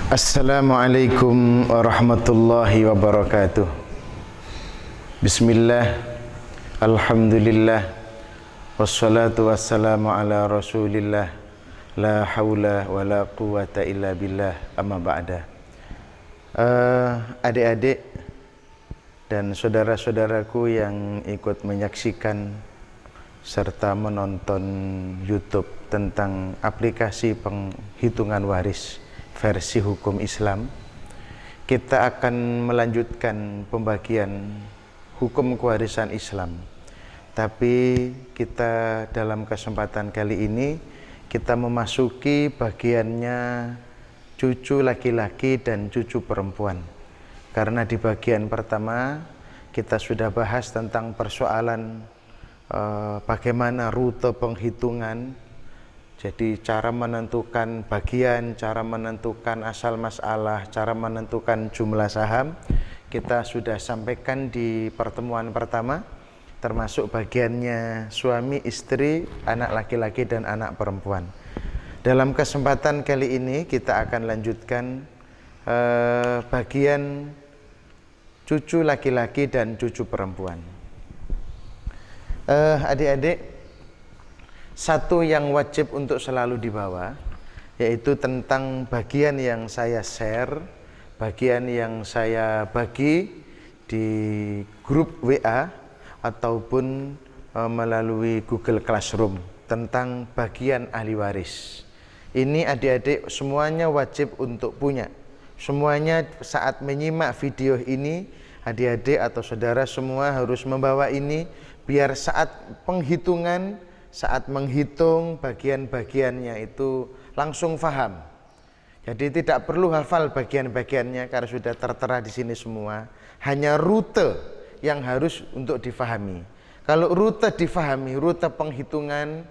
Assalamualaikum warahmatullahi wabarakatuh. Bismillah, alhamdulillah, wassalatu wassalamu ala rasulillah, la hawla wa la quwata illa billah, amma ba'da. Adik-adik dan saudara-saudaraku yang ikut menyaksikan serta menonton YouTube tentang aplikasi penghitungan waris versi hukum Islam, kita akan melanjutkan pembagian hukum kewarisan Islam. Tapi kita dalam kesempatan kali ini kita memasuki bagiannya cucu laki-laki dan cucu perempuan. Karena di bagian pertama kita sudah bahas tentang persoalan bagaimana rute penghitungan. Jadi cara menentukan bagian, cara menentukan asal masalah, cara menentukan jumlah saham kita sudah sampaikan di pertemuan pertama, termasuk bagiannya suami, istri, anak laki-laki dan anak perempuan. Dalam kesempatan kali ini kita akan lanjutkan bagian cucu laki-laki dan cucu perempuan. Adik-adik, satu yang wajib untuk selalu dibawa, yaitu tentang bagian yang saya share, bagian yang saya bagi di grup WA ataupun melalui Google Classroom tentang bagian ahli waris. Ini adik-adik semuanya wajib untuk punya. Semuanya saat menyimak video ini, adik-adik atau saudara semua harus membawa ini biar saat penghitungan, saat menghitung bagian-bagiannya itu langsung paham. Jadi tidak perlu hafal bagian-bagiannya karena sudah tertera di sini semua. Hanya rute yang harus untuk difahami. Kalau rute difahami, rute penghitungan,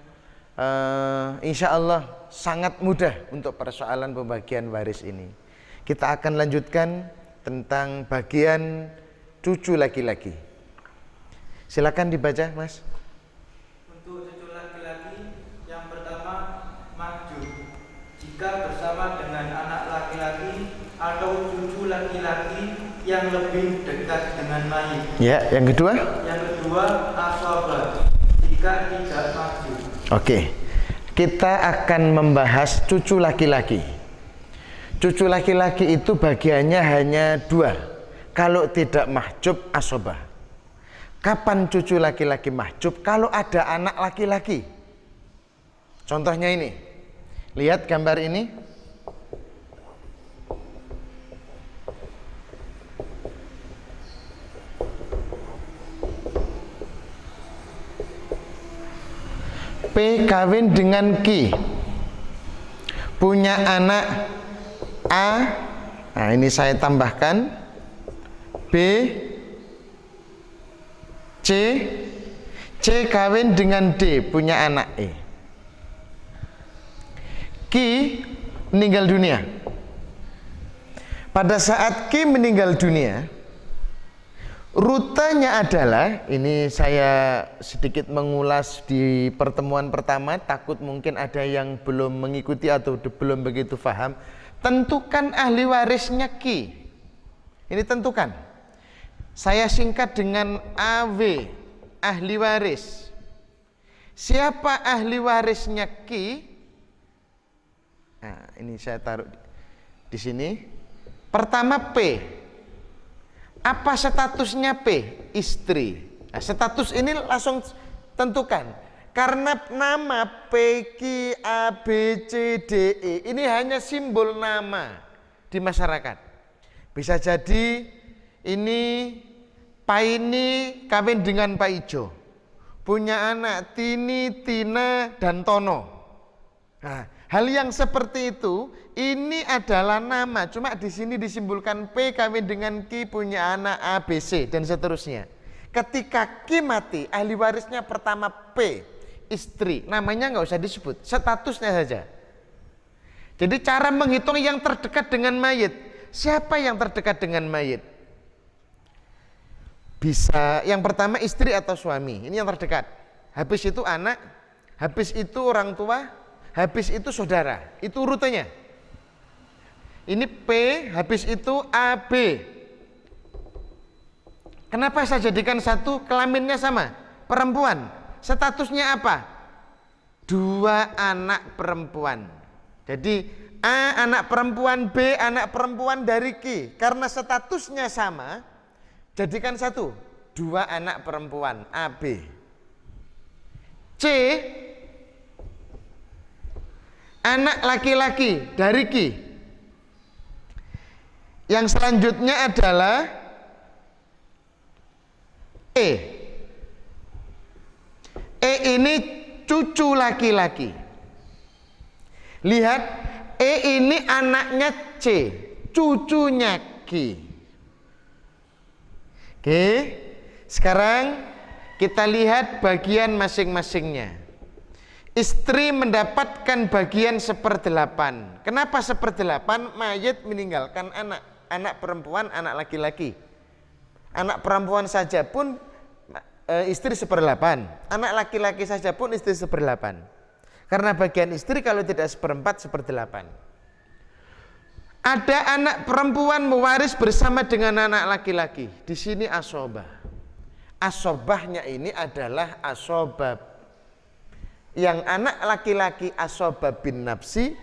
insya Allah sangat mudah untuk persoalan pembagian waris ini. Kita akan lanjutkan tentang bagian cucu laki-laki. Silakan dibaca, Mas. Jika bersama dengan anak laki-laki atau cucu laki-laki yang lebih dekat dengan mayit. Ya, yang kedua? Yang kedua, asabah jika tidak maju. Oke, kita akan membahas cucu laki-laki. Cucu laki-laki itu bagiannya hanya dua. Kalau tidak mahjub, asabah. Kapan cucu laki-laki mahjub? Kalau ada anak laki-laki. Contohnya ini. Lihat gambar ini. P kawin dengan Q. Punya anak A. Nah, ini saya tambahkan B, C. C kawin dengan D, punya anak E. Ki meninggal dunia. Pada saat Ki meninggal dunia, rutenya adalah, ini saya sedikit mengulas di pertemuan pertama, takut mungkin ada yang belum mengikuti atau belum begitu paham. Tentukan ahli warisnya Ki. Ini tentukan. Saya singkat dengan AW, ahli waris. Siapa ahli warisnya Ki? Nah, ini saya taruh di sini. Pertama P. Apa statusnya P? Istri. Nah, status ini langsung tentukan. Karena nama P, Q, A, B, C, D, E ini hanya simbol nama di masyarakat. Bisa jadi ini Pak ini kawin dengan Pak Ijo. Punya anak Tini, Tina, dan Tono. Nah, hal yang seperti itu, ini adalah nama. Cuma di sini disimbolkan P kawin dengan Q, punya anak A, B, C, dan seterusnya. Ketika Q mati, ahli warisnya pertama P, istri. Namanya nggak usah disebut, statusnya saja. Jadi cara menghitung yang terdekat dengan mayit. Siapa yang terdekat dengan mayit? Bisa yang pertama istri atau suami. Ini yang terdekat. Habis itu anak, habis itu orang tua, habis itu saudara. Itu rutenya. Ini P, habis itu AB. Kenapa saya jadikan satu? Kelaminnya sama, perempuan. Statusnya apa? 2 anak perempuan. Jadi A anak perempuan, B anak perempuan dari Q. Karena statusnya sama, jadikan satu, 2 anak perempuan, AB. C anak laki-laki dari Q. Yang selanjutnya adalah E. E ini cucu laki-laki. Lihat, E ini anaknya C, cucunya Q. Oke, sekarang kita lihat bagian masing-masingnya. Istri mendapatkan bagian 1/8. Kenapa 1/8? Mayit meninggalkan anak perempuan, anak laki-laki. Anak perempuan saja pun istri 1/8, anak laki-laki saja pun istri 1/8. Karena bagian istri kalau tidak 1/4, 1/8. Ada anak perempuan mewaris bersama dengan anak laki-laki. Di sini asobah. Asobahnya ini adalah asobah yang anak laki-laki asobah bin nafsi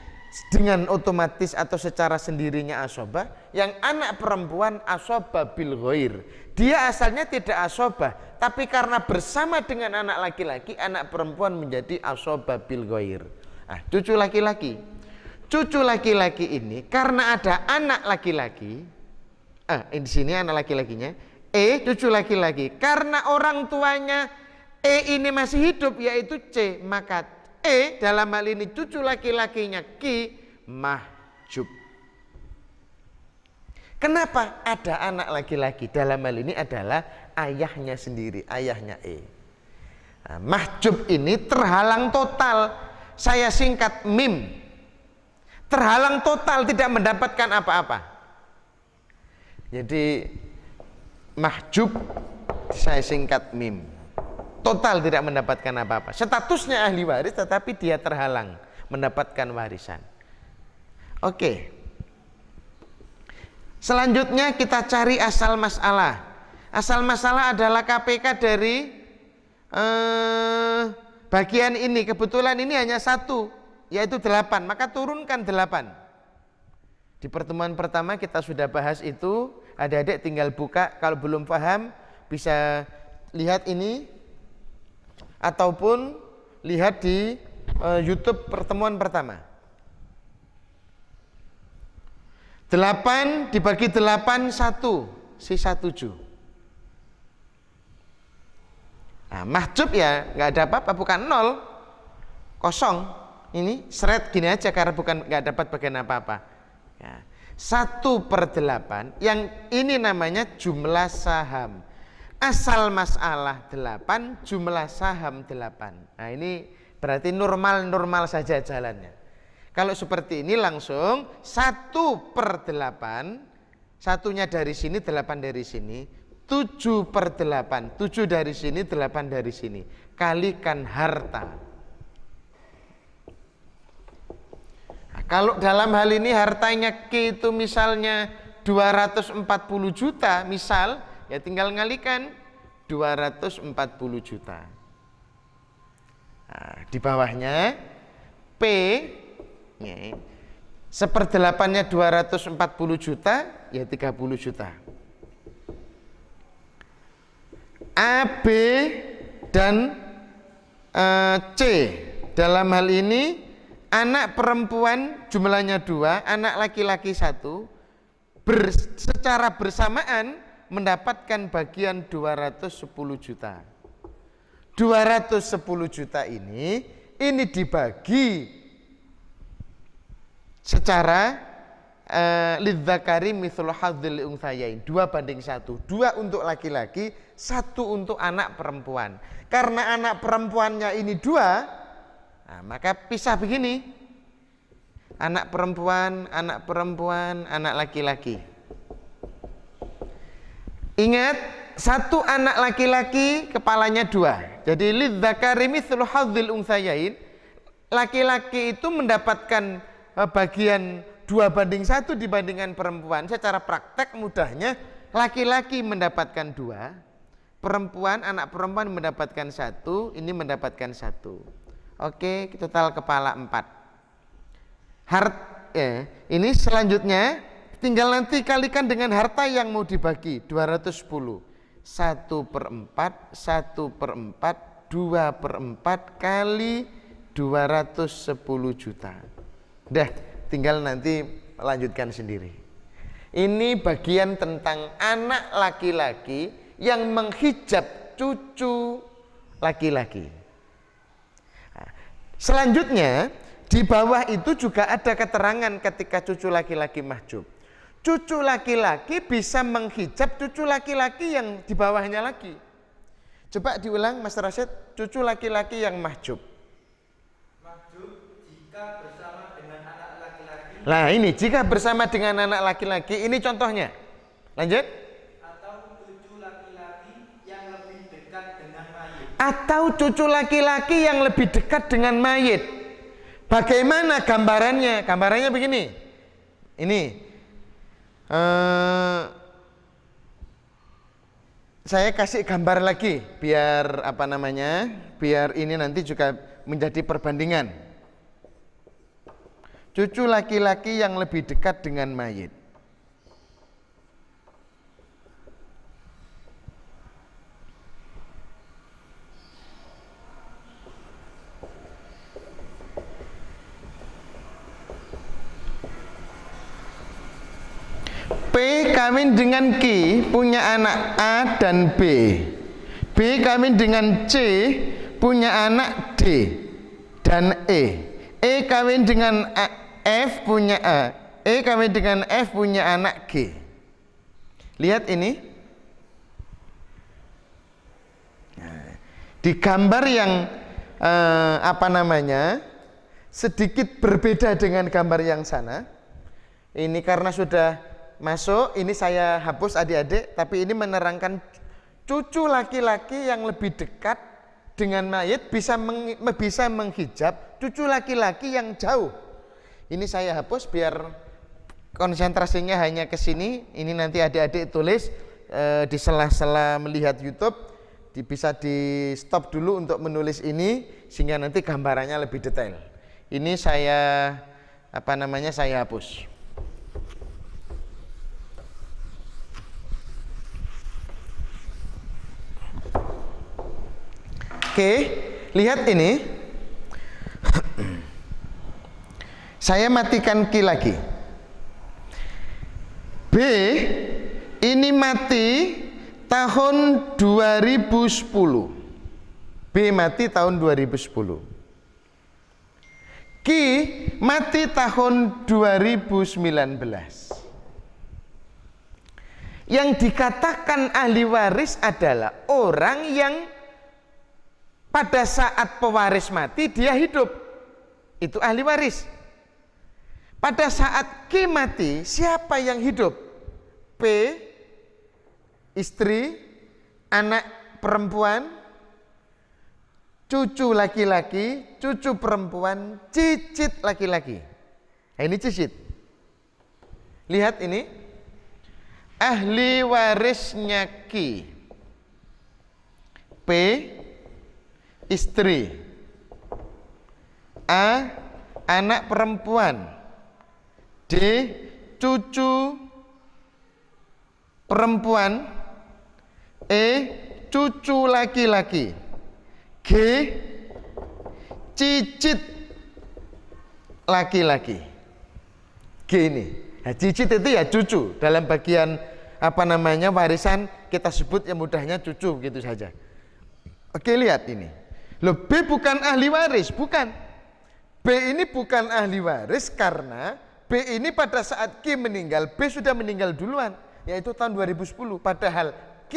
dengan otomatis atau secara sendirinya asobah, yang anak perempuan asobah bil ghair. Dia asalnya tidak asobah, tapi karena bersama dengan anak laki-laki, anak perempuan menjadi asobah bil ghair. Nah, cucu laki-laki. Cucu laki-laki ini karena ada anak laki-laki, di sini anak laki-lakinya, cucu laki-laki. Karena orang tuanya ini masih hidup yaitu C, maka dalam hal ini cucu laki-lakinya Ki mahjub. Kenapa ada anak laki-laki? Dalam hal ini adalah ayahnya sendiri, ayahnya Nah, mahjub ini terhalang total. Saya singkat mim. Terhalang total, tidak mendapatkan apa-apa. Jadi mahjub saya singkat mim. Total tidak mendapatkan apa-apa. Statusnya ahli waris tetapi dia terhalang mendapatkan warisan. Oke. Selanjutnya kita cari asal masalah. Asal masalah adalah KPK dari bagian ini. Kebetulan ini hanya 1, yaitu 8. Maka turunkan 8. Di pertemuan pertama kita sudah bahas itu. Adik-adik tinggal buka. Kalau belum paham bisa lihat ini, ataupun lihat di YouTube pertemuan pertama. 8 dibagi 8 1, sisa 7. Nah, mahjub ya nggak ada apa-apa, bukan 0, kosong. Ini seret gini aja karena bukan nggak dapat bagian apa-apa. Ya. 1/8 yang ini namanya jumlah saham. Asal masalah 8, jumlah saham 8. Nah ini berarti normal-normal saja jalannya. Kalau seperti ini langsung 1/8, satunya dari sini, 8 dari sini, 7/8, 7 dari sini, 8 dari sini. Kalikan harta. Nah, kalau dalam hal ini hartanya K itu misalnya 240 juta, misal, ya tinggal ngalikan 240 juta. Nah, di bawahnya P 1/8-nya 240 juta, ya 30 juta. A, B, dan C. Dalam hal ini anak perempuan jumlahnya 2, anak laki-laki 1, secara bersamaan mendapatkan bagian 210 juta. 210 juta ini dibagi secara lidzakari mithlu hadzil unthayain, 2/1, 2 untuk laki-laki, 1 untuk anak perempuan. Karena anak perempuannya ini 2, nah, maka pisah begini, anak perempuan, anak laki-laki. Ingat, 1 anak laki-laki kepalanya 2. Jadi lidzakari mithlu hadzil unthayain, laki-laki itu mendapatkan bagian 2:1 dibandingkan perempuan, secara praktek mudahnya laki-laki mendapatkan 2, anak perempuan mendapatkan 1, ini mendapatkan 1. Oke, total kepala 4. Ini selanjutnya tinggal nanti kalikan dengan harta yang mau dibagi, 210. 1/4, 1/4, 2/4 kali 210 juta. Dah, tinggal nanti lanjutkan sendiri. Ini bagian tentang anak laki-laki yang menghijab cucu laki-laki. Nah, selanjutnya di bawah itu juga ada keterangan ketika cucu laki-laki mahjub. Cucu laki-laki bisa menghijab cucu laki-laki yang di bawahnya lagi. Coba diulang Mas Rasyid, cucu laki-laki yang mahjub. Jika bersama dengan anak laki-laki. Nah ini jika bersama dengan anak laki-laki, ini contohnya. Lanjut. Atau cucu laki-laki yang lebih dekat dengan mayit. Atau cucu laki-laki yang lebih dekat dengan mayit. Bagaimana gambarannya? Gambarannya begini. Ini. Saya kasih gambar lagi biar biar ini nanti juga menjadi perbandingan. Cucu laki-laki yang lebih dekat dengan mayit. P kawin dengan Q, punya anak A dan B. B kawin dengan C, punya anak D dan E. E kawin dengan F, punya A. E kawin dengan F, punya anak G. Lihat ini. Nah, di gambar yang sedikit berbeda dengan gambar yang sana. Ini karena sudah masuk, ini saya hapus adik-adik, tapi ini menerangkan cucu laki-laki yang lebih dekat dengan mayit bisa menghijab cucu laki-laki yang jauh. Ini saya hapus biar konsentrasinya hanya ke sini. Ini nanti adik-adik tulis di sela-sela melihat YouTube, bisa di stop dulu untuk menulis ini sehingga nanti gambarannya lebih detail. Ini saya saya hapus. Oke, lihat ini. Saya matikan Q lagi. B ini mati tahun 2010. B mati tahun 2010. Q mati tahun 2019. Yang dikatakan ahli waris adalah orang yang pada saat pewaris mati dia hidup. Itu ahli waris. Pada saat Q mati, siapa yang hidup? P, istri, anak perempuan, cucu laki-laki, cucu perempuan, cicit laki-laki. Nah, ini cicit. Lihat ini. Ahli warisnya Q. P, istri. A, anak perempuan. D, cucu perempuan. E, cucu laki-laki. G, cicit laki-laki. G ini. Nah, cicit itu ya cucu. Dalam bagian warisan kita sebut yang mudahnya cucu gitu saja. Oke, lihat ini. Loh, B bukan ahli waris, bukan. B ini bukan ahli waris karena B ini pada saat Q meninggal, B sudah meninggal duluan, yaitu tahun 2010. Padahal Q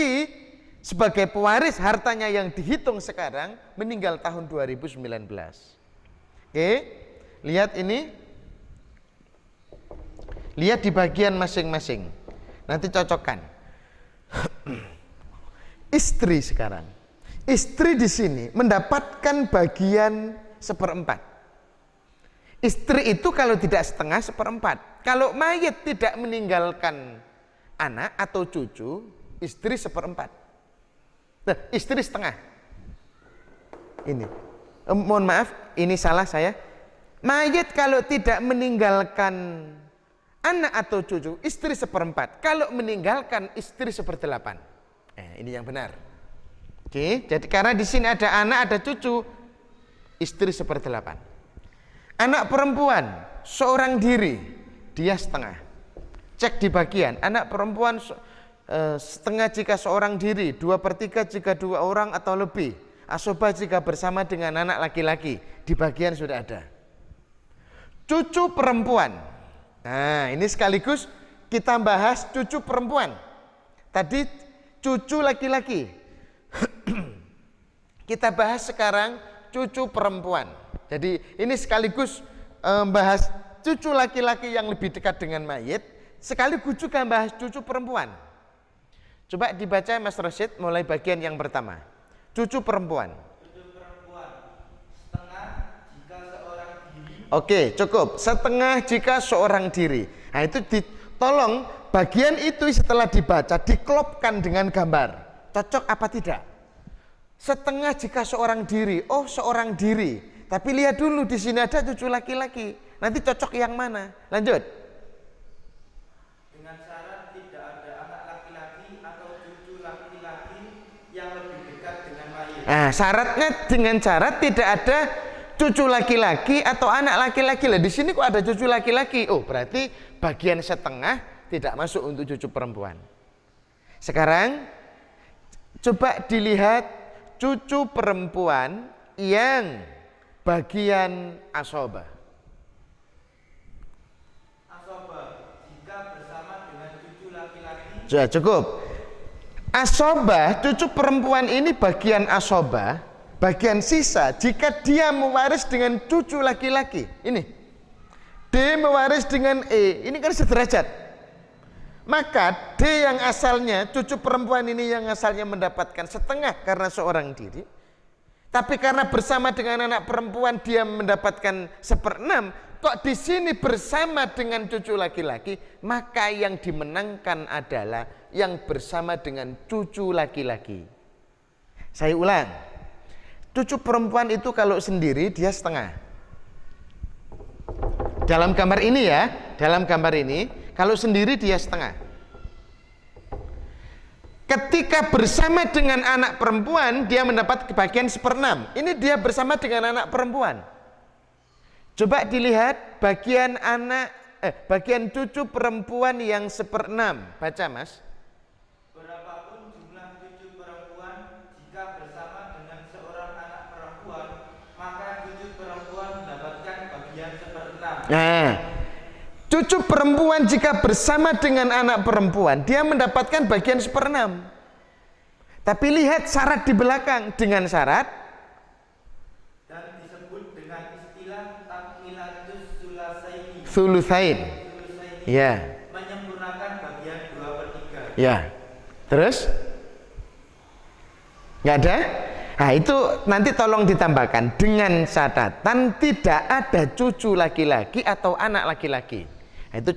sebagai pewaris hartanya yang dihitung sekarang meninggal tahun 2019. Oke, lihat ini. Lihat di bagian masing-masing. Nanti cocokkan. Istri sekarang. Istri di sini mendapatkan bagian 1/4. Istri itu kalau tidak setengah, seperempat. Kalau mayit tidak meninggalkan anak atau cucu, istri seperempat. Nah, istri setengah. Ini. Mohon maaf, ini salah saya. Mayit kalau tidak meninggalkan anak atau cucu, istri seperempat. Kalau meninggalkan, istri seperdelapan. Ini yang benar. Oke, jadi karena di sini ada anak, ada cucu, istri seperdelapan. Anak perempuan seorang diri, dia setengah. Cek di bagian, anak perempuan setengah jika seorang diri, 2/3 jika 2 orang atau lebih, asobah jika bersama dengan anak laki-laki. Di bagian sudah ada. Cucu perempuan. Nah, ini sekaligus kita bahas cucu perempuan. Tadi cucu laki-laki. Kita bahas sekarang cucu perempuan. Jadi ini sekaligus bahas cucu laki-laki yang lebih dekat dengan mayit, sekaligus juga bahas cucu perempuan. Coba dibaca Mas Rosyid mulai bagian yang pertama. Cucu perempuan. Cucu perempuan setengah jika seorang diri. Oke, cukup. Setengah jika seorang diri. Nah, itu tolong bagian itu setelah dibaca diklopkan dengan gambar. Cocok apa tidak? Setengah jika seorang diri. Oh, seorang diri. Tapi lihat dulu di sini ada cucu laki-laki. Nanti cocok yang mana? Lanjut. Dengan syarat tidak ada anak laki-laki atau cucu laki-laki yang lebih dekat dengan mayit. Nah, syaratnya dengan syarat tidak ada cucu laki-laki atau anak laki-laki. Lah di sini kok ada cucu laki-laki? Oh, berarti bagian setengah tidak masuk untuk cucu perempuan. Sekarang coba dilihat cucu perempuan yang bagian asobah. Asobah jika bersama dengan cucu laki-laki. Sudah cukup. Asobah, cucu perempuan ini bagian asobah, bagian sisa jika dia mewaris dengan cucu laki-laki. Ini D mewaris dengan E, ini kan sederajat. Maka D yang asalnya, cucu perempuan ini yang asalnya mendapatkan setengah karena seorang diri, tapi karena bersama dengan anak perempuan dia mendapatkan 1/6, kok di sini bersama dengan cucu laki-laki, maka yang dimenangkan adalah yang bersama dengan cucu laki-laki. Saya ulang, cucu perempuan itu kalau sendiri dia setengah. Dalam gambar ini ya, dalam gambar ini kalau sendiri dia setengah. Ketika bersama dengan anak perempuan dia mendapat kebagian 1/6. Ini dia bersama dengan anak perempuan. Coba dilihat bagian bagian cucu perempuan yang 1/6. Baca Mas. Berapapun jumlah cucu perempuan jika bersama dengan seorang anak perempuan, maka cucu perempuan mendapatkan bagian 1/6. Nah, cucu perempuan jika bersama dengan anak perempuan dia mendapatkan bagian 1/6. Tapi lihat syarat di belakang, dengan syarat dan disebut dengan istilah takmilatus sulasaini. Sulusain. Ya. Menyempurnakan bagian 2/3. Ya. Terus? Nggak ada? Nah, itu nanti tolong ditambahkan dengan catatan tidak ada cucu laki-laki atau anak laki-laki. Nah, itu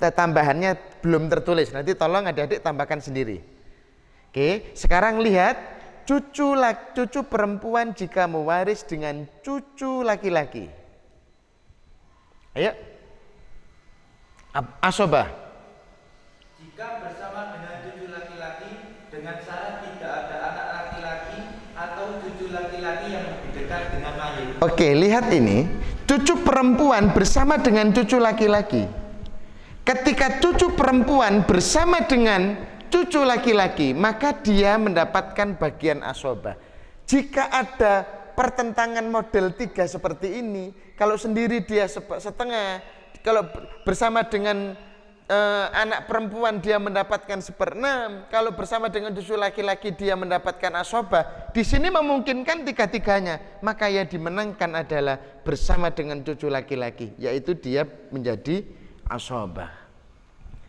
tambahannya belum tertulis. Nanti tolong adik-adik tambahkan sendiri. Oke, sekarang lihat cucu perempuan jika mewaris dengan cucu laki-laki. Ayo. Asobah. Jika bersama dengan cucu laki-laki dengan syarat tidak ada anak laki-laki atau cucu laki-laki yang lebih dekat dengan mayit. Oke, lihat ini. Cucu perempuan bersama dengan cucu laki-laki. Ketika cucu perempuan bersama dengan cucu laki-laki, maka dia mendapatkan bagian asobah. Jika ada pertentangan model 3 seperti ini, kalau sendiri dia setengah, kalau bersama dengan anak perempuan dia mendapatkan 1/6, kalau bersama dengan cucu laki-laki dia mendapatkan asobah. Di sini memungkinkan 3-3-nya, maka yang dimenangkan adalah bersama dengan cucu laki-laki, yaitu dia menjadi asobah.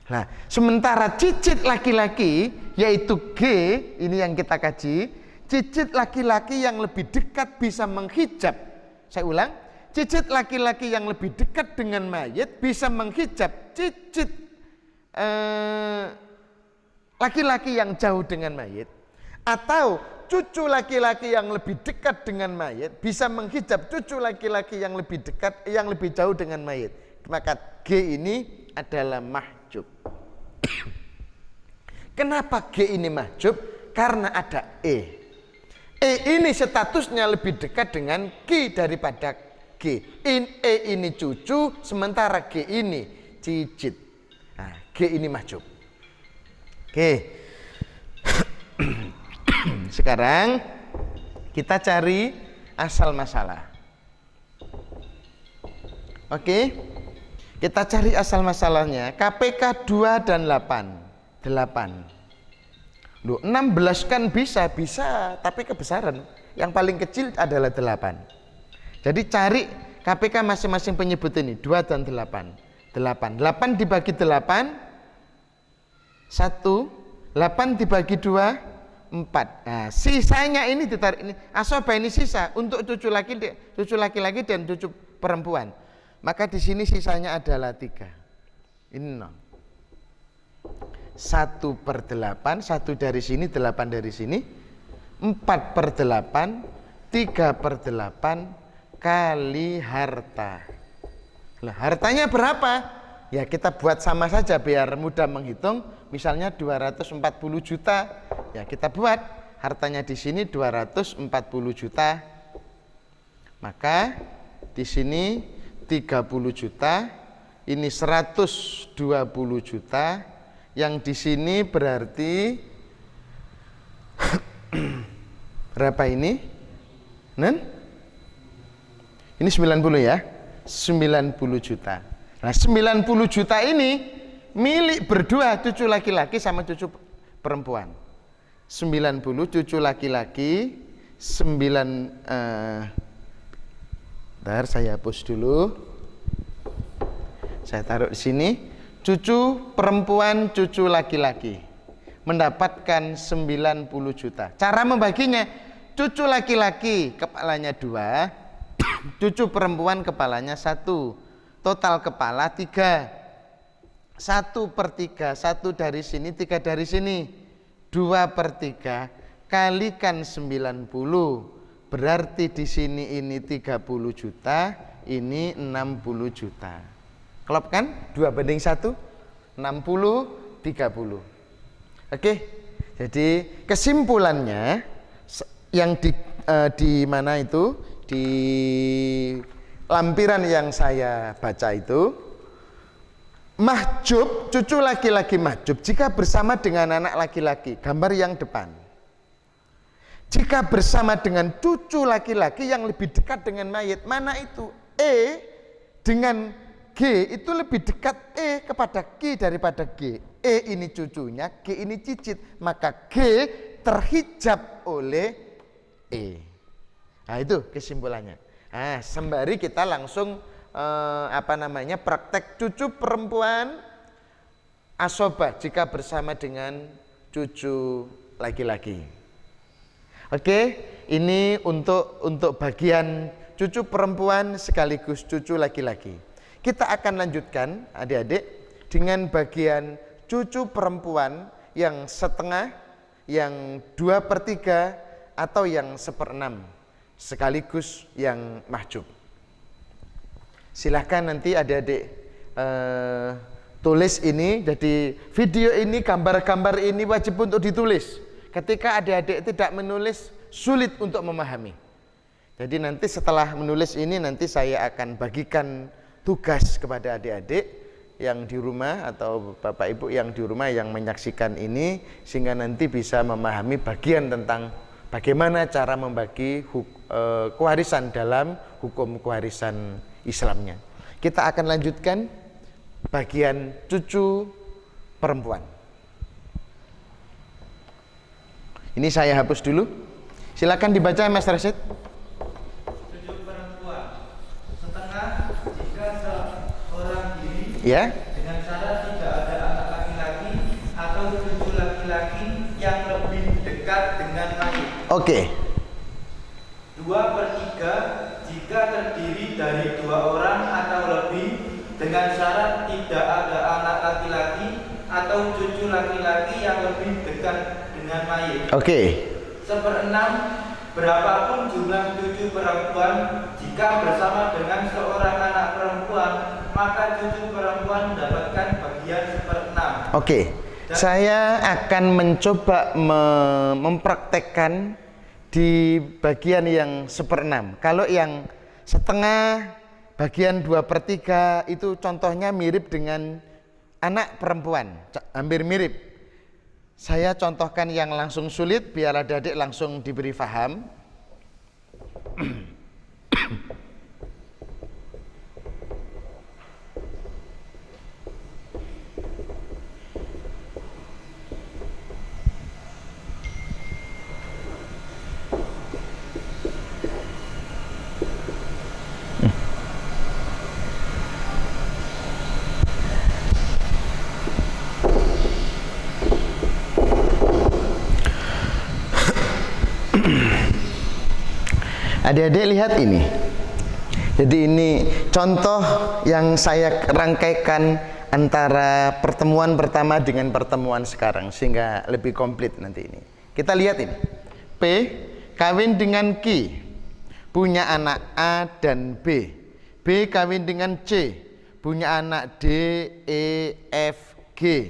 Nah, sementara cicit laki-laki yaitu G, ini yang kita kaji, cicit laki-laki yang lebih dekat bisa menghijab. Saya ulang, cicit laki-laki yang lebih dekat dengan mayit bisa menghijab cicit laki-laki yang jauh dengan mayit, atau cucu laki-laki yang lebih dekat dengan mayit bisa menghijab cucu laki-laki yang lebih dekat, yang lebih jauh dengan mayit. Maka G ini adalah mahjub. Kenapa G ini mahjub? Karena ada E. E ini statusnya lebih dekat dengan Q daripada G. E ini cucu, sementara G ini cicit. Nah, G ini mahjub. Oke. Sekarang kita cari asal masalah. Oke. Kita cari asal masalahnya. KPK 2 dan 8. 8. Loh, 16 kan bisa, tapi kebesaran. Yang paling kecil adalah 8. Jadi cari KPK masing-masing penyebut ini, 2 dan 8. 8 dibagi 8, 1. 8 dibagi 2, 4. Nah, sisanya ini ditarik ini. Asoba ini sisa untuk cucu laki-laki dan cucu perempuan. Maka di sini sisanya adalah 3. Ini 0. 1/8, 1 dari sini, 8 dari sini. 4/8, 3/8 kali harta. Nah, hartanya berapa? Ya kita buat sama saja biar mudah menghitung. Misalnya 240 juta. Ya kita buat hartanya di sini 240 juta. Maka di sini 30 juta, ini 120 juta, yang di sini berarti berapa ini? Ini 90 ya, 90 juta. Nah 90 juta ini milik berdua, cucu laki-laki sama cucu perempuan. 90 cucu laki-laki, 9 Bentar, saya hapus dulu. Saya taruh di sini. Cucu perempuan, cucu laki-laki mendapatkan 90 juta. Cara membaginya, cucu laki-laki kepalanya 2, cucu perempuan kepalanya 1. Total kepala 3. 1/3, 1 dari sini, 3 dari sini. 2/3 kalikan 90. Berarti di sini ini 30 juta, ini 60 juta. Klop kan? 2/1, 60, 30. Oke. Jadi kesimpulannya yang di mana itu? Di lampiran yang saya baca itu, mahjub, cucu laki-laki mahjub jika bersama dengan anak laki-laki, gambar yang depan. Jika bersama dengan cucu laki-laki yang lebih dekat dengan mayit, mana itu? E dengan G itu lebih dekat E kepada Q daripada G. E ini cucunya, G ini cicit, maka G terhijab oleh E. Nah itu kesimpulannya. Nah, sembari kita langsung praktek cucu perempuan asobah jika bersama dengan cucu laki-laki. Oke, ini untuk bagian cucu perempuan sekaligus cucu laki-laki. Kita akan lanjutkan adik-adik dengan bagian cucu perempuan yang setengah, yang 2/3 atau yang 1/6 sekaligus yang mahjub. Silahkan nanti adik-adik tulis ini. Jadi video ini, gambar-gambar ini wajib untuk ditulis. Ketika adik-adik tidak menulis, sulit untuk memahami. Jadi nanti setelah menulis ini, nanti saya akan bagikan tugas kepada adik-adik yang di rumah atau bapak ibu yang di rumah yang menyaksikan ini, sehingga nanti bisa memahami bagian tentang bagaimana cara membagi kewarisan dalam hukum kewarisan Islamnya. Kita akan lanjutkan bagian cucu perempuan. Ini saya hapus dulu. Silakan dibaca Mas Rasid. Cucu perempuan setengah jika seorang diri Ya. dengan syarat tidak ada anak laki-laki atau cucu laki-laki yang lebih dekat dengan mayit. Oke. 2/3 jika jika terdiri dari 2 orang atau lebih dengan syarat tidak ada anak laki-laki atau cucu laki-laki yang lebih dekat dengan mayit. Oke. 1/6 berapapun jumlah cucu perempuan, jika bersama dengan seorang anak perempuan, maka cucu perempuan mendapatkan bagian 1/6. Oke. Saya akan mencoba mempraktekkan di bagian yang 1/6. Kalau yang setengah, bagian 2/3 itu contohnya mirip dengan anak perempuan, hampir mirip. Saya contohkan yang langsung sulit biar adik-adik langsung diberi faham. Adik-adik lihat ini. Jadi ini contoh yang saya rangkaikan antara pertemuan pertama dengan pertemuan sekarang sehingga lebih komplit nanti ini. Kita lihat ini. P kawin dengan Q, punya anak A dan B. B kawin dengan C, punya anak D, E, F, G.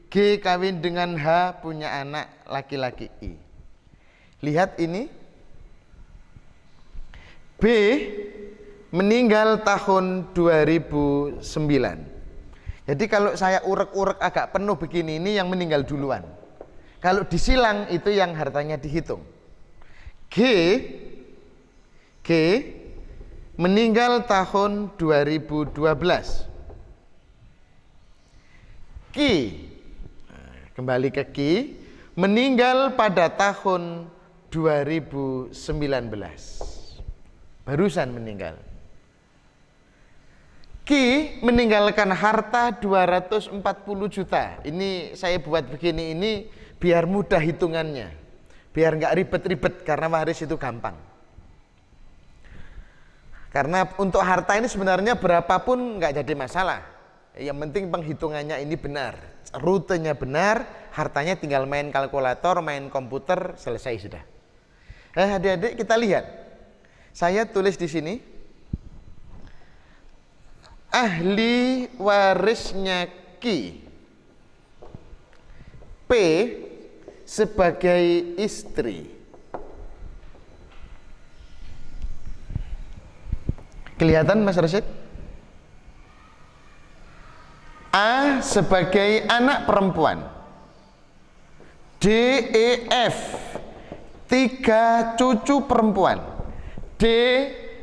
G kawin dengan H, punya anak laki-laki I. Lihat ini. B meninggal tahun 2009. Jadi kalau saya urek-urek agak penuh begini, ini yang meninggal duluan. Kalau disilang itu yang hartanya dihitung. G meninggal tahun 2012. Q, kembali ke Q, meninggal pada tahun 2019. Barusan meninggal. Ki meninggalkan harta 240 juta. Ini saya buat begini ini biar mudah hitungannya. Biar nggak ribet-ribet karena waris itu gampang. Karena untuk harta ini sebenarnya berapapun nggak jadi masalah. Yang penting penghitungannya ini benar. Rutenya benar, hartanya tinggal main kalkulator, main komputer, selesai sudah. Adik-adik kita lihat. Saya tulis di sini ahli warisnya Q P sebagai istri. Kelihatan Mas Rasid? A sebagai anak perempuan. D, E, F 3 cucu perempuan. D,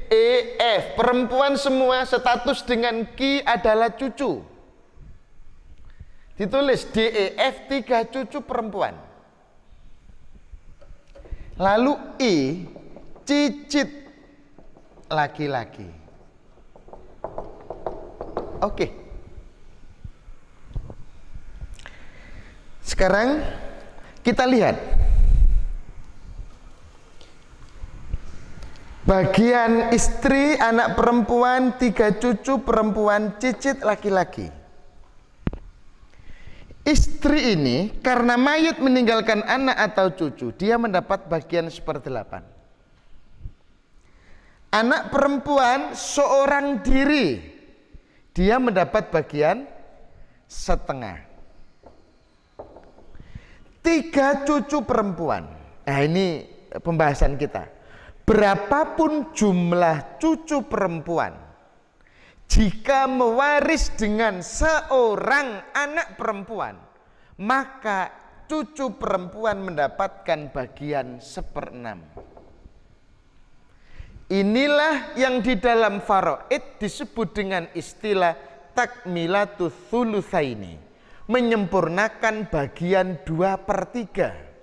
E, F perempuan semua, status dengan Q adalah cucu. Ditulis D, E, F 3 cucu perempuan. Lalu I cicit laki-laki. Oke. Sekarang kita lihat bagian istri, anak perempuan, 3 cucu perempuan, cicit laki-laki. Istri ini karena mayit meninggalkan anak atau cucu, dia mendapat bagian 1/8. Anak perempuan seorang diri, dia mendapat bagian 1/2. 3 cucu perempuan. Nah ini pembahasan kita. Berapapun jumlah cucu perempuan, jika mewaris dengan seorang anak perempuan, maka cucu perempuan mendapatkan bagian 1/6. Inilah yang di dalam faraid disebut dengan istilah takmilatus tsulusaini, menyempurnakan bagian 2/3.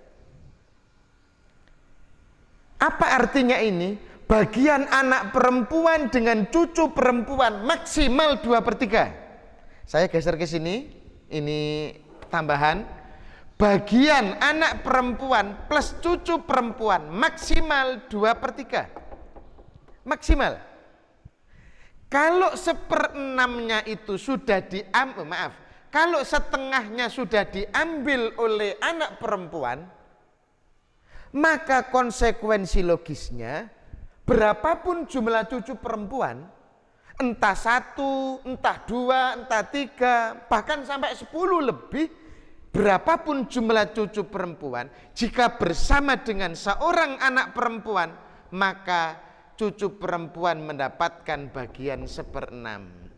Apa artinya ini? Bagian anak perempuan dengan cucu perempuan maksimal 2/3. Saya geser ke sini, ini tambahan. Bagian anak perempuan plus cucu perempuan maksimal 2/3. Maksimal. Kalau 1/6-nya itu sudah kalau setengahnya sudah diambil oleh anak perempuan, maka konsekuensi logisnya berapapun jumlah cucu perempuan, entah 1, entah 2, entah 3, bahkan sampai 10 lebih, berapapun jumlah cucu perempuan, jika bersama dengan seorang anak perempuan, maka cucu perempuan mendapatkan bagian 1/6.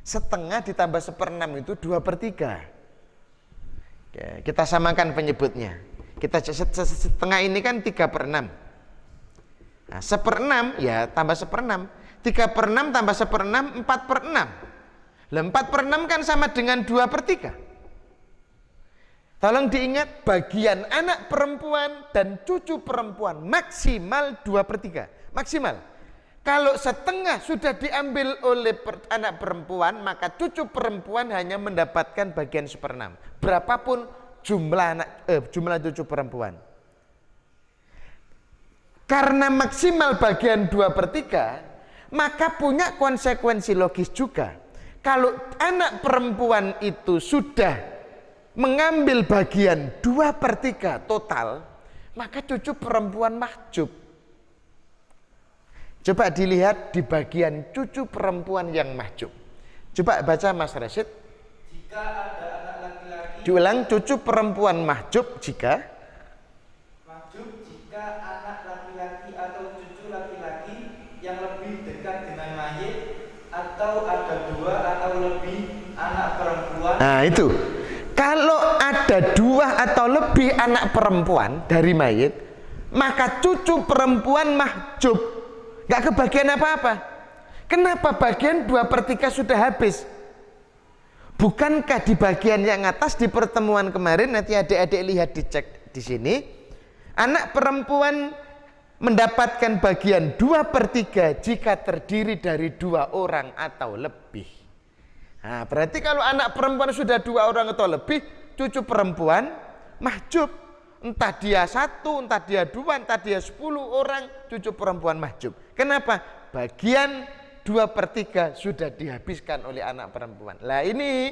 Setengah ditambah 1/6 itu 2/3. Kita samakan penyebutnya. Setengah ini kan 3/6. Nah, 1/6 ya tambah 1/6. 3/6 tambah 1/6, 4/6. Lah 4/6 kan sama dengan 2/3. Tolong diingat, bagian anak perempuan dan cucu perempuan maksimal 2/3. Maksimal. Kalau setengah sudah diambil oleh anak perempuan, maka cucu perempuan hanya mendapatkan bagian 1/6. Berapapun jumlah cucu perempuan. Karena maksimal bagian 2/3, maka punya konsekuensi logis juga. Kalau anak perempuan itu sudah mengambil bagian 2/3 total, maka cucu perempuan mahjub. Coba dilihat di bagian cucu perempuan yang mahjub. Coba baca Mas Rashid. Jika ada anak laki-laki. Diulang, cucu perempuan mahjub jika anak laki-laki atau cucu laki-laki yang lebih dekat dengan mayit, atau ada 2 atau lebih anak perempuan. Nah itu, kalau ada 2 atau lebih anak perempuan dari mayit, maka cucu perempuan mahjub, gak kebagian apa-apa. Kenapa? Bagian 2/3 sudah habis. Bukankah di bagian yang atas di pertemuan kemarin, nanti adik-adik lihat, dicek di sini, anak perempuan mendapatkan bagian 2/3 jika terdiri dari 2 orang atau lebih. Nah, berarti kalau anak perempuan sudah 2 orang atau lebih, cucu perempuan mahjub. Entah dia 1, entah dia 2, entah dia 10 orang, cucu perempuan mahjub. Kenapa? Bagian 2/3 sudah dihabiskan oleh anak perempuan. Lah ini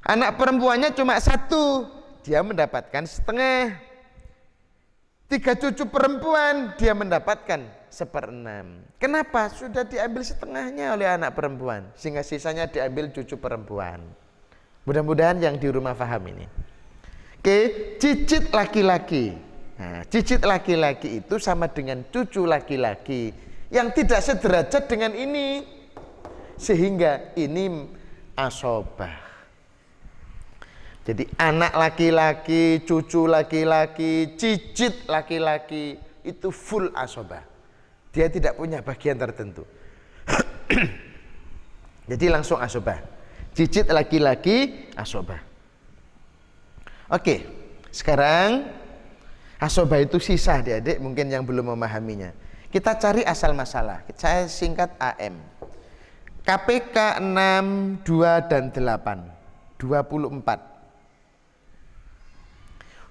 anak perempuannya cuma 1, dia mendapatkan setengah. 3 cucu perempuan, dia mendapatkan 1/6. Kenapa? Sudah diambil setengahnya oleh anak perempuan, sehingga sisanya diambil cucu perempuan. Mudah-mudahan yang di rumah paham ini. Oke, cicit laki-laki. Nah, cicit laki-laki itu sama dengan cucu laki-laki yang tidak sederajat dengan ini, sehingga ini asobah. Jadi anak laki-laki, cucu laki-laki, cicit laki-laki itu full asobah. Dia tidak punya bagian tertentu. Jadi langsung asobah. Cicit laki-laki asobah. Oke, sekarang asobah itu sisa, adik-adik mungkin yang belum memahaminya. Kita cari asal masalah. Saya singkat AM. KPK 6, 2, dan 8. 24.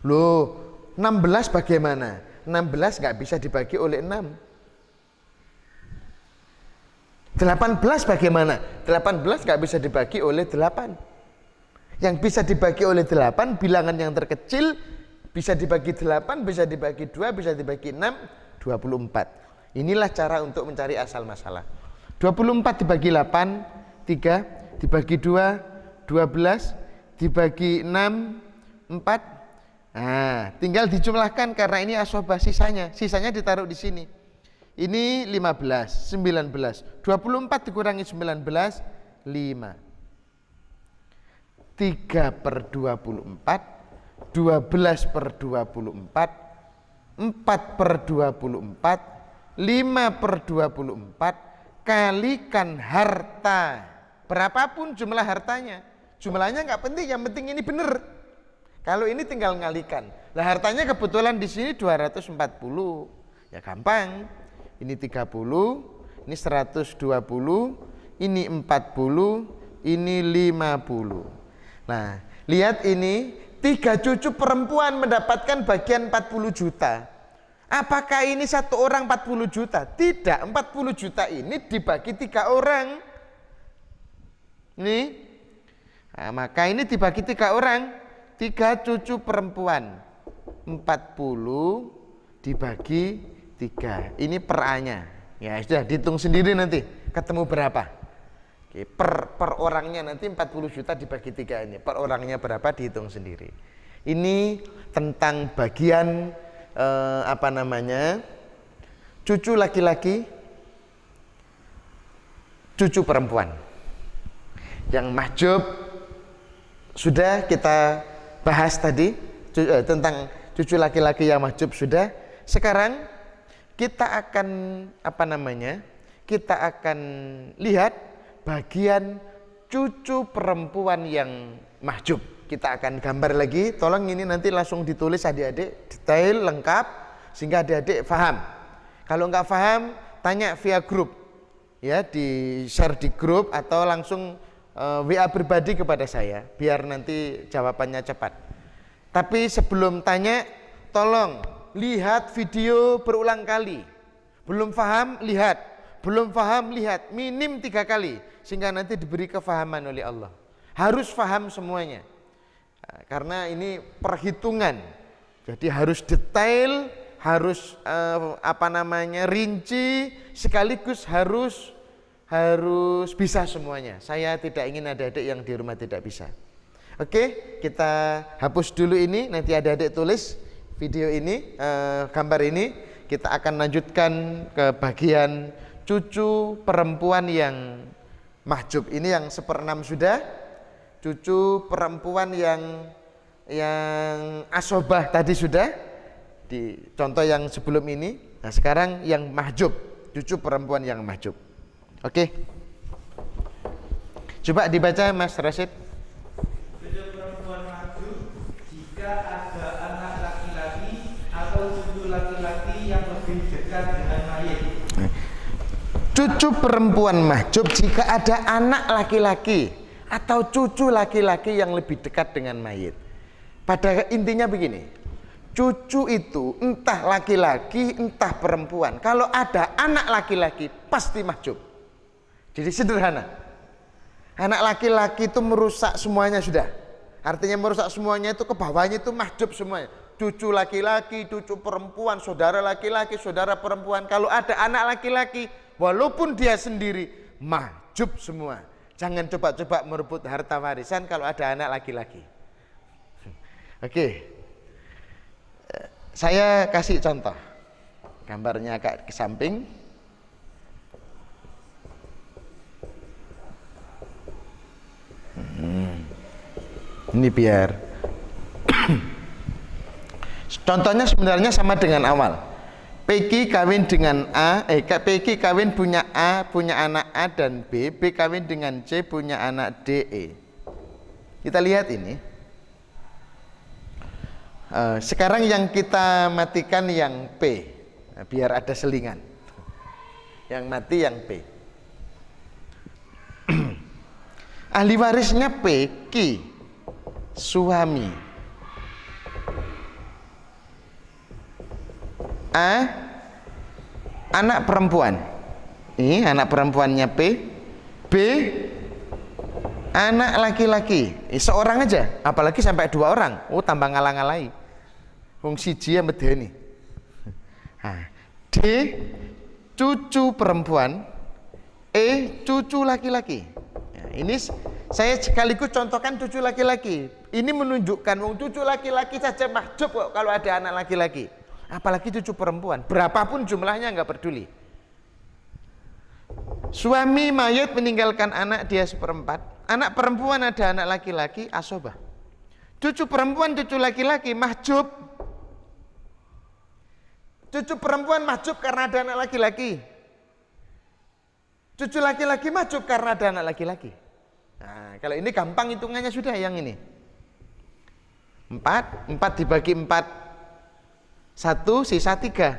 Loh, 16 bagaimana? 16 nggak bisa dibagi oleh 6. 18 bagaimana? 18 nggak bisa dibagi oleh 8. Yang bisa dibagi oleh 8, bilangan yang terkecil, bisa dibagi 8, bisa dibagi 2, bisa dibagi 6, 24. Inilah cara untuk mencari asal masalah. 24 dibagi 8, 3, dibagi 2, 12, dibagi 6, 4. Nah, tinggal dijumlahkan karena ini asobah sisanya. Sisanya ditaruh di sini. Ini 15, 19. 24 dikurangi 19, 5. 3/24, 12/24, 4/24, 5/24, kalikan harta. Berapapun jumlah hartanya. Jumlahnya nggak penting, yang penting ini benar. Kalau ini tinggal ngalikan. Lah hartanya kebetulan di sini 240. Ya gampang. Ini 30, ini 120, ini 40, ini 50. Nah, lihat ini 3 cucu perempuan mendapatkan bagian 40 juta. Apakah ini satu orang 40 juta? Tidak, 40 juta ini dibagi 3 orang. Nih. Nah, maka ini dibagi 3 orang, 3 cucu perempuan. 40 dibagi 3. Ini per A-nya. Ya sudah, dihitung sendiri nanti ketemu berapa. Oke, per orangnya nanti 40 juta dibagi 3 ini. Per orangnya berapa dihitung sendiri. Ini tentang bagian cucu laki-laki, cucu perempuan. Yang mahjub sudah kita bahas tadi, tentang cucu laki-laki yang mahjub sudah. Sekarang kita akan kita akan lihat bagian cucu perempuan yang mahjub. Kita akan gambar lagi, tolong ini nanti langsung ditulis adik-adik, detail, lengkap, sehingga adik-adik paham. Kalau nggak paham, tanya via grup, ya, di share di grup atau langsung WA pribadi kepada saya, biar nanti jawabannya cepat. Tapi sebelum tanya, tolong lihat video berulang kali. Belum paham, lihat. Belum paham, lihat. Minim 3 kali, sehingga nanti diberi kefahaman oleh Allah. Harus paham semuanya. Karena ini perhitungan, jadi harus detail, harus rinci, sekaligus harus bisa semuanya. Saya tidak ingin ada adik yang di rumah tidak bisa. Oke, kita hapus dulu ini, nanti adik-adik tulis video ini, gambar ini. Kita akan lanjutkan ke bagian cucu perempuan yang mahjub. Ini yang 1/6 sudah. Cucu perempuan yang asobah tadi sudah di contoh yang sebelum ini. Nah, sekarang yang mahjub, cucu perempuan yang mahjub. Oke. Coba dibaca Mas Rashid. Cucu perempuan mahjub jika ada anak laki-laki atau cucu laki-laki yang lebih dekat dengan mayit. Cucu perempuan mahjub jika ada anak laki-laki atau cucu laki-laki yang lebih dekat dengan mayit. Pada intinya begini, cucu itu entah laki-laki entah perempuan, kalau ada anak laki-laki pasti mahjub. Jadi sederhana, anak laki-laki itu merusak semuanya sudah. Artinya merusak semuanya itu ke bawahnya itu mahjub semuanya. Cucu laki-laki, cucu perempuan, saudara laki-laki, saudara perempuan. Kalau ada anak laki-laki, walaupun dia sendiri, mahjub semua. Jangan coba-coba merebut harta warisan kalau ada anak laki-laki. Oke. Saya kasih contoh. Gambarnya agak ke samping. Ini biar. Contohnya sebenarnya sama dengan awal. PG kawin dengan PG kawin punya A, punya anak A dan B. B kawin dengan C, punya anak D, E. Kita lihat ini. Sekarang yang kita matikan yang P, biar ada selingan. Yang mati yang P. Ahli warisnya P, Ki, suami. A, anak perempuan. Ini anak perempuannya P. B, anak laki-laki. Seorang aja, apalagi sampai 2 orang. Oh, tambah ngalang-ngalai. Wong siji ya medeni. Nah, D, cucu perempuan. E, cucu laki-laki. Nah, ini saya sekaligus contohkan cucu laki-laki. Ini menunjukkan wong cucu laki-laki saja mahjub kok kalau ada anak laki-laki. Apalagi cucu perempuan, berapapun jumlahnya nggak peduli. Suami mayat meninggalkan anak dia 1/4. Anak perempuan ada anak laki-laki, asobah. Cucu perempuan, cucu laki-laki mahjub. Cucu perempuan mahjub karena ada anak laki-laki. Cucu laki-laki mahjub karena ada anak laki-laki. Nah, kalau ini gampang hitungannya sudah yang ini. 4 dibagi 4. 1 sisa 3.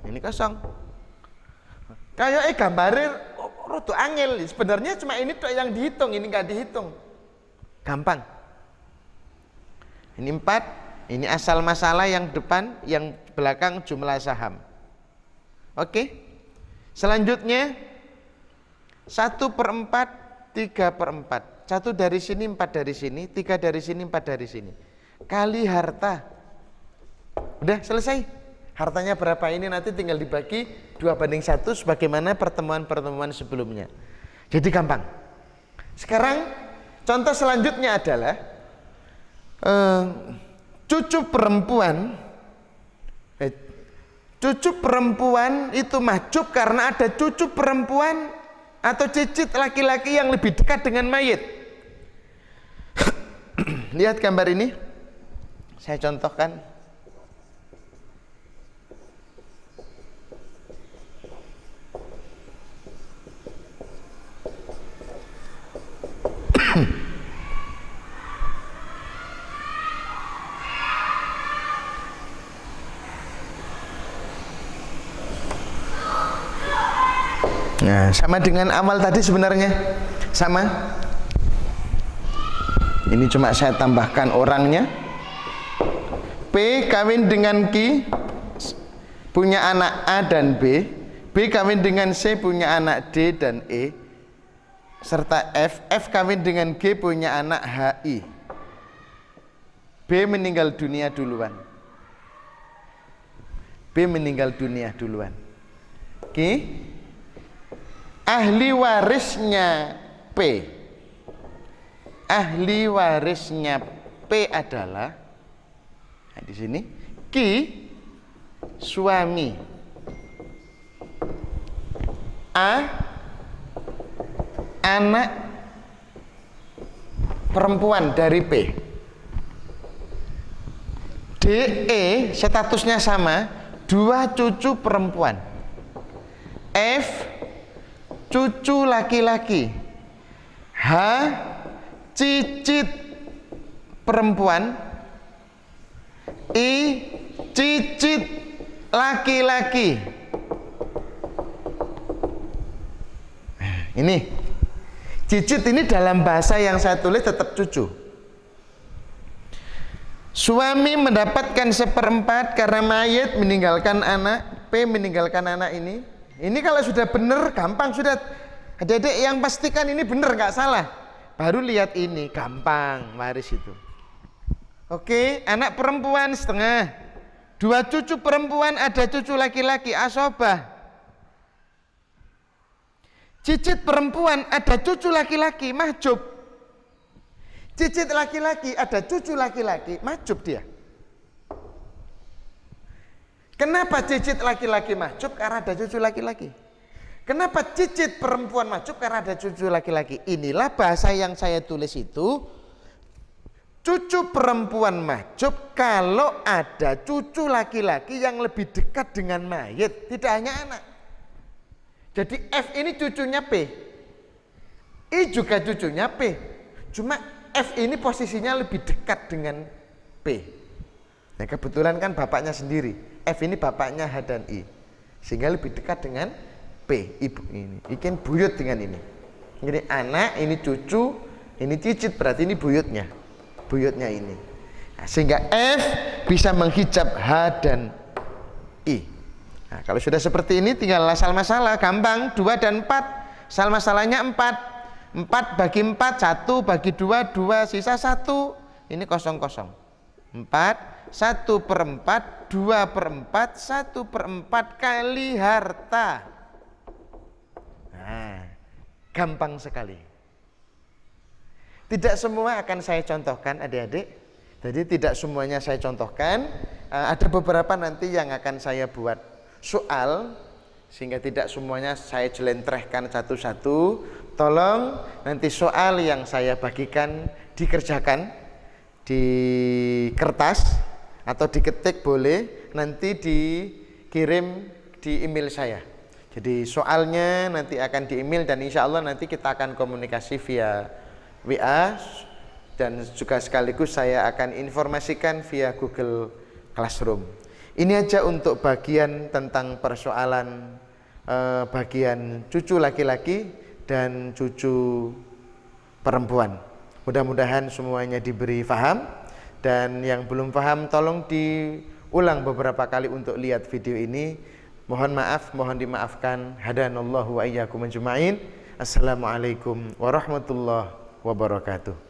Ini kosong. Kayak gambarnya rada angel. Sebenarnya cuma ini tok yang dihitung, ini enggak dihitung. Gampang. Ini 4 Ini asal masalah yang depan, yang belakang jumlah saham. Oke. Selanjutnya 1/4, 3/4. 1 dari sini, 4 dari sini, 3 dari sini, 4 dari sini. Kali harta. Udah selesai. Hartanya berapa ini nanti tinggal dibagi 2/1 sebagaimana pertemuan-pertemuan sebelumnya. Jadi gampang. Sekarang contoh selanjutnya adalah cucu perempuan itu mahjub karena ada cucu perempuan atau cicit laki-laki yang lebih dekat dengan mayit. Lihat gambar ini, saya contohkan. Nah, sama dengan awal tadi sebenarnya sama. Ini cuma saya tambahkan orangnya. P kawin dengan Q punya anak A dan B. B kawin dengan C punya anak D dan E. Serta F kawin dengan G punya anak HI. B meninggal dunia duluan. B meninggal dunia duluan. Oke. Ahli warisnya P. Ahli warisnya P adalah, nah di sini Q suami, A anak perempuan dari P. DE statusnya sama, 2 cucu perempuan. F cucu laki-laki. H cicit perempuan. I cicit laki-laki. Ini cicit ini dalam bahasa yang saya tulis tetap cucu. Suami mendapatkan 1/4 karena mayit meninggalkan anak. P meninggalkan anak ini. Ini kalau sudah benar gampang sudah. Adik-adik yang pastikan ini benar nggak salah. Baru lihat ini gampang waris itu. Oke, anak perempuan setengah. 2 cucu perempuan ada cucu laki-laki asobah. Cicit perempuan ada cucu laki-laki mahjub. Cicit laki-laki ada cucu laki-laki mahjub dia. Kenapa cicit laki-laki mahjub? Karena ada cucu laki-laki. Kenapa cicit perempuan mahjub? Karena ada cucu laki-laki. Inilah bahasa yang saya tulis itu. Cucu perempuan mahjub kalau ada cucu laki-laki yang lebih dekat dengan mayit, tidak hanya anak. Jadi F ini cucunya P, I juga cucunya P, cuma F ini posisinya lebih dekat dengan P. Nah kebetulan kan bapaknya sendiri, F ini bapaknya H dan I, sehingga lebih dekat dengan P, ibu ini. Ikan buyut dengan ini. Jadi anak, ini cucu, ini cicit, berarti ini buyutnya ini. Nah, sehingga F bisa menghijab H dan I. Nah, kalau sudah seperti ini tinggal asal masalah, gampang, 2 dan 4. Asal masalahnya 4. 4 bagi 4, 1 bagi 2, 2, sisa 1. Ini kosong. 4, 1/4, 2/4, 1/4 kali harta. Nah, gampang sekali. Tidak semua akan saya contohkan adik-adik. Jadi tidak semuanya saya contohkan. Ada beberapa nanti yang akan saya buat soal, sehingga tidak semuanya saya jelentrehkan satu-satu. Tolong nanti soal yang saya bagikan dikerjakan di kertas atau diketik boleh, nanti dikirim di email saya. Jadi soalnya nanti akan di email dan insya Allah nanti kita akan komunikasi via WA dan juga sekaligus saya akan informasikan via Google Classroom. Ini aja untuk bagian tentang persoalan bagian cucu laki-laki dan cucu perempuan. Mudah-mudahan semuanya diberi paham. Dan yang belum paham tolong diulang beberapa kali untuk lihat video ini. Mohon maaf, mohon dimaafkan. Hadanallahu wa iyyakum ajma'in. Assalamualaikum warahmatullahi wabarakatuh.